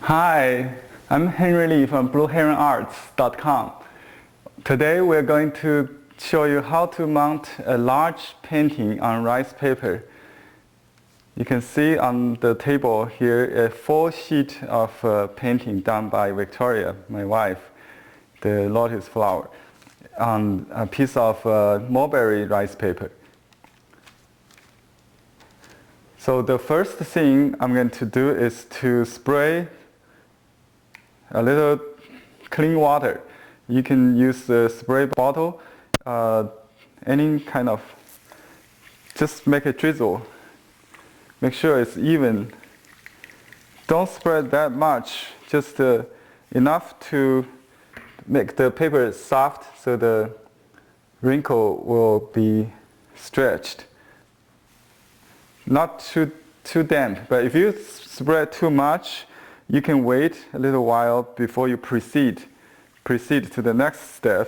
Hi, I'm Henry Lee from BlueHeronArts.com. Today we're going to show you how to mount a large painting on rice paper. You can see on the table here a full sheet of painting done by Victoria, my wife, the lotus flower, on a piece of mulberry rice paper. So the first thing I'm going to do is to spray a little clean water. You can use the spray bottle, any kind of, just make a drizzle. Make sure it's even. Don't spread that much, just enough to make the paper soft so the wrinkle will be stretched. Not too damp, but if you spread too much, you can wait a little while before you proceed to the next step.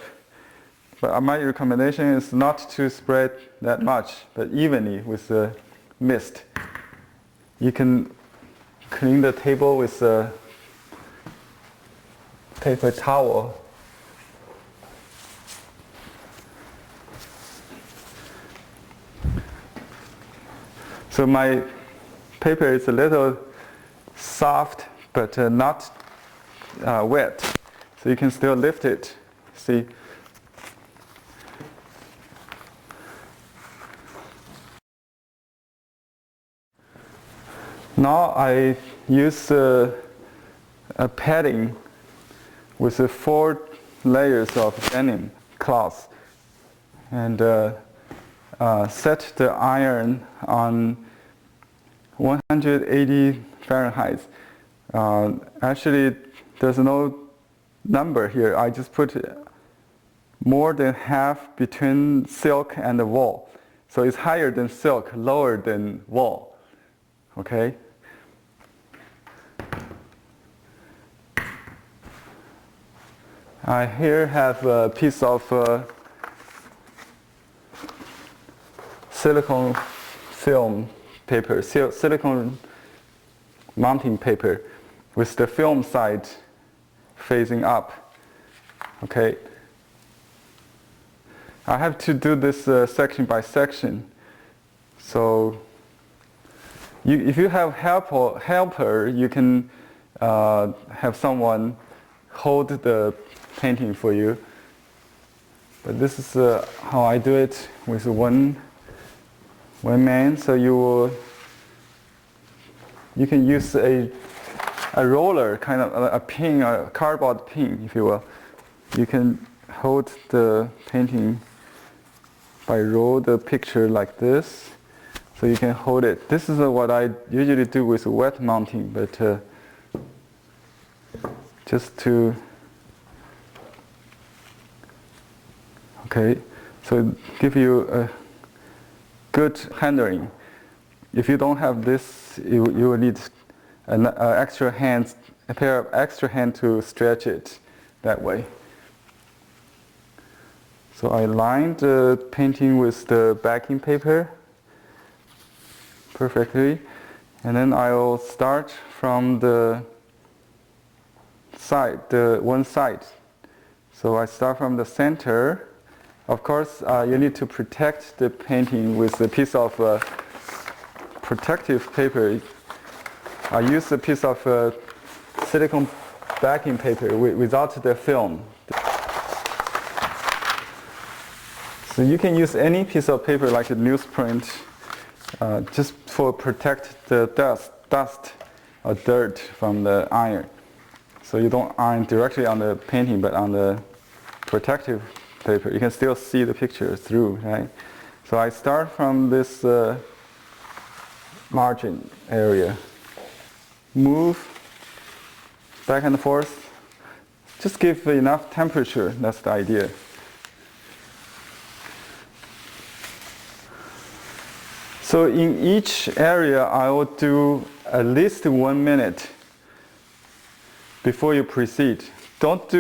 But my recommendation is not to spread that much, but evenly with the mist. You can clean the table with a paper towel. So my paper is a little soft, but not wet. So you can still lift it. See? Now I use a padding with 4 layers of denim cloth and set the iron on 180 Fahrenheit. Actually, there's no number here. I just put more than half between silk and the wool. So it's higher than silk, lower than wool. Okay? I here have a piece of silicone film paper, silicone mounting paper with the film side facing up. Okay. I have to do this section by section. So if you have helper, you can have someone hold the painting for you. But this is how I do it with one man. So you can use a roller, kind of a pin, a cardboard pin, if you will. You can hold the painting by roll the picture like this, so you can hold it. This is what I usually do with wet mounting, but just to, okay, so give you a good handling. If you don't have this, you will need a pair of extra hands to stretch it that way. So I lined the painting with the backing paper perfectly, and then I will start from the side, one side. So I start from the center. Of course, you need to protect the painting with a piece of protective paper. I use a piece of silicone backing paper without the film. So you can use any piece of paper like a newsprint, just for protect the dust or dirt from the iron. So you don't iron directly on the painting, but on the protective paper. You can still see the picture through, right? So I start from this margin area. Move back and forth. Just give enough temperature, that's the idea. So in each area, I will do at least 1 minute before you proceed. Don't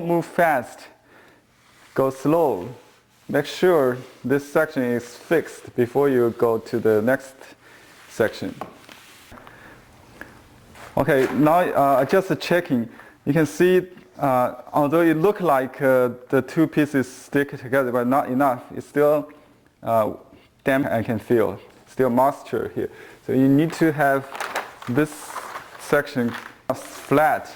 move fast. Go slow. Make sure this section is fixed before you go to the next section. Okay, now just checking. You can see, although it looked like the two pieces stick together, but not enough. It's still damp, I can feel. Still moisture here. So you need to have this section flat.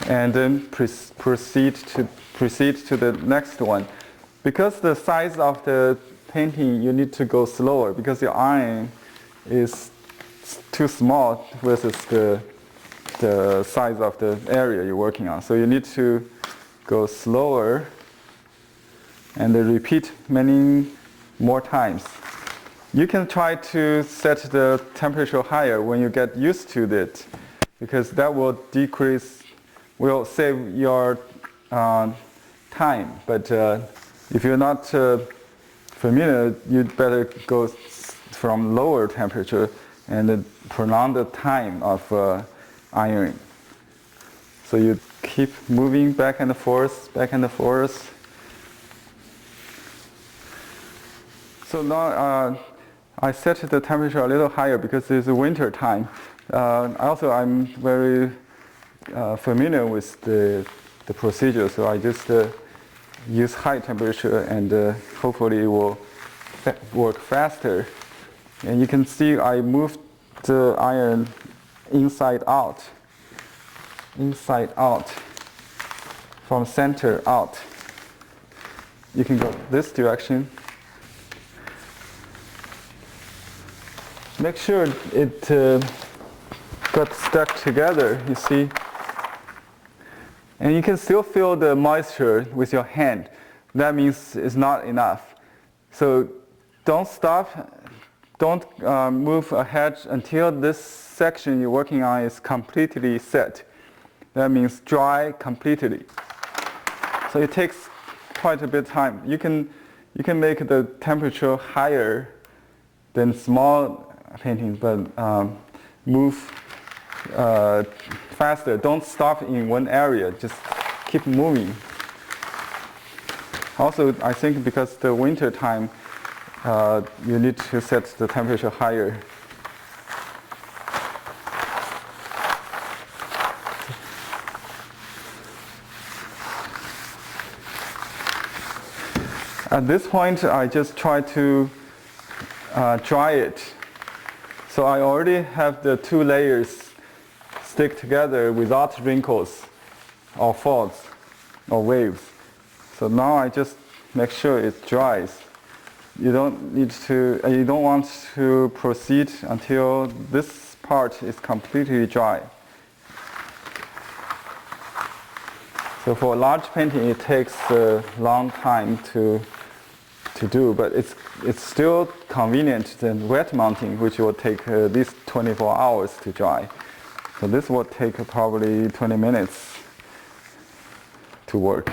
And then proceed to the next one. Because the size of the painting, you need to go slower because your iron is too small versus the size of the area you're working on. So you need to go slower and repeat many more times. You can try to set the temperature higher when you get used to it, because that will save your time. But if you're not familiar, you'd better go from lower temperature and prolong the time of ironing. So you keep moving back and forth, back and forth. So now I set the temperature a little higher because it's winter time. Also, I'm very familiar with the procedure, so I just use high temperature and hopefully it will work faster. And you can see I moved the iron inside out, from center out. You can go this direction. Make sure it got stuck together, you see. And you can still feel the moisture with your hand. That means it's not enough. So don't stop, don't move ahead until this section you're working on is completely set. That means dry completely. So it takes quite a bit of time. You can make the temperature higher than small paintings, but move faster. Don't stop in one area, just keep moving. Also, I think because the winter time, you need to set the temperature higher. At this point, I just try to dry it. So I already have the two layers stick together without wrinkles or faults or waves. So now I just make sure it dries. You don't want to proceed until this part is completely dry. So for a large painting, it takes a long time to do, but it's still convenient than wet mounting, which will take at least 24 hours to dry. So this will take probably 20 minutes to work.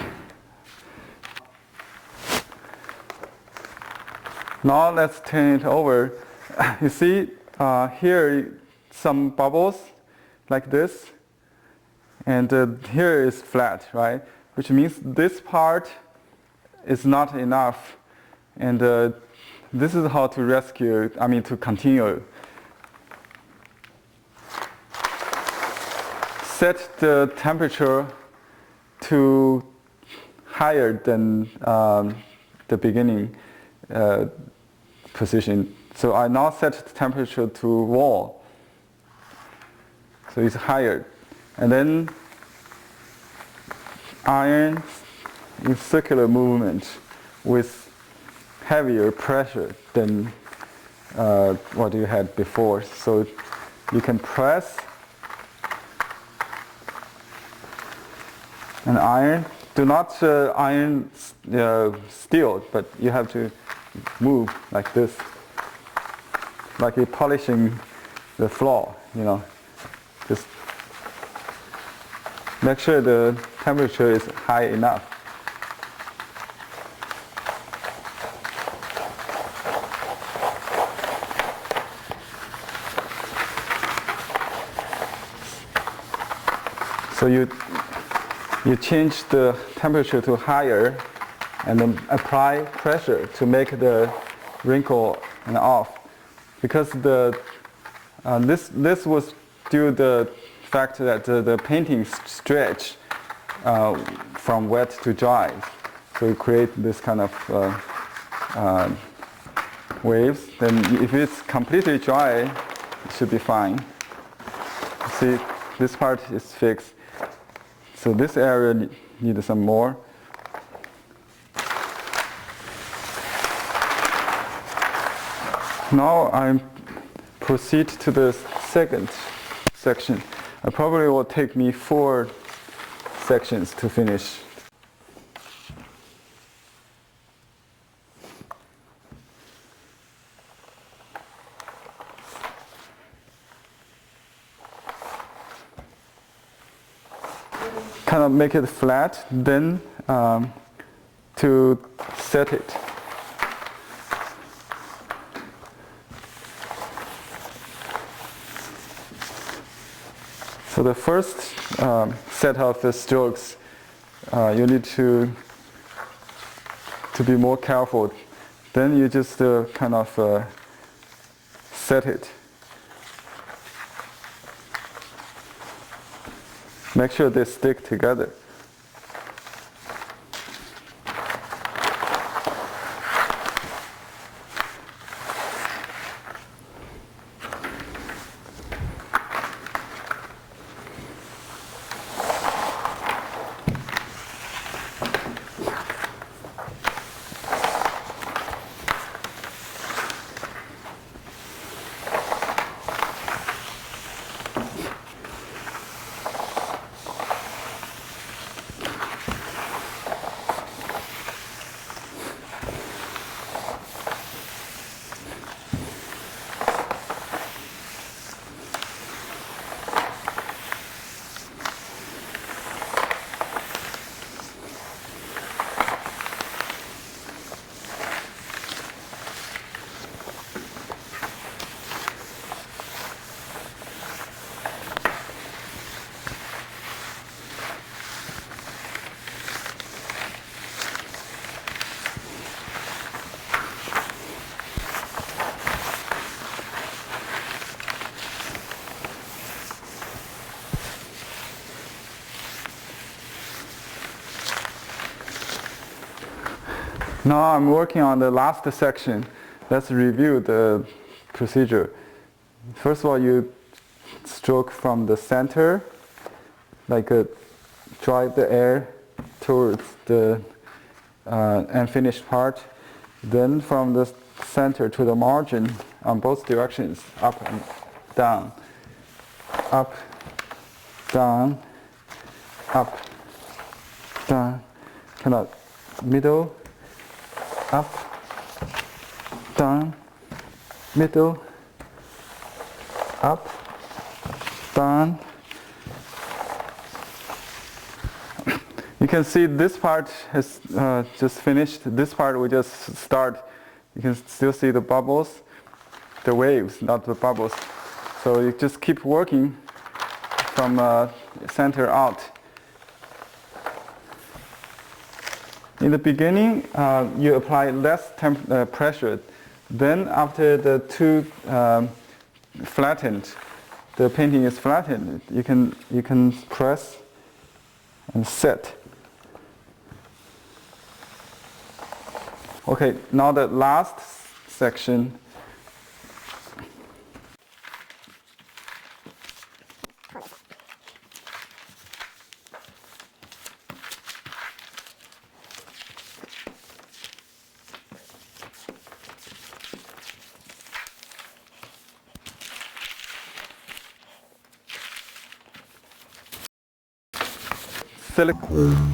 Now let's turn it over. You see here some bubbles like this, and here is flat, right? Which means this part is not enough. And this is how to continue. Set the temperature to higher than the beginning position. So I now set the temperature to wall. So it's higher. And then iron in circular movement with heavier pressure than what you had before. So you can press and iron. Do not iron steel, but you have to move like this, like you're polishing the floor, Just make sure the temperature is high enough. So you change the temperature to higher and then apply pressure to make the wrinkle off. Because the This was due to the fact that the painting stretch from wet to dry. So you create this kind of waves. Then if it's completely dry, it should be fine. See, this part is fixed. So this area needs some more. Now I proceed to the second section. It probably will take me 4 sections to finish. Kind of make it flat, then to set it. So the first set of the strokes, you need to be more careful. Then you just kind of set it. Make sure they stick together. Now I'm working on the last section. Let's review the procedure. First of all, you stroke from the center, like drive the air towards the unfinished part. Then from the center to the margin on both directions, up and down, up, down, up, down, kind of middle, up, down, middle, up, down. You can see this part is just finished. This part we just start. You can still see the bubbles, the waves, not the bubbles. So you just keep working from center out. In the beginning, you apply less pressure. Then after the two flattened, the painting is flattened, you can press and set. Okay, now the last section. Silicone.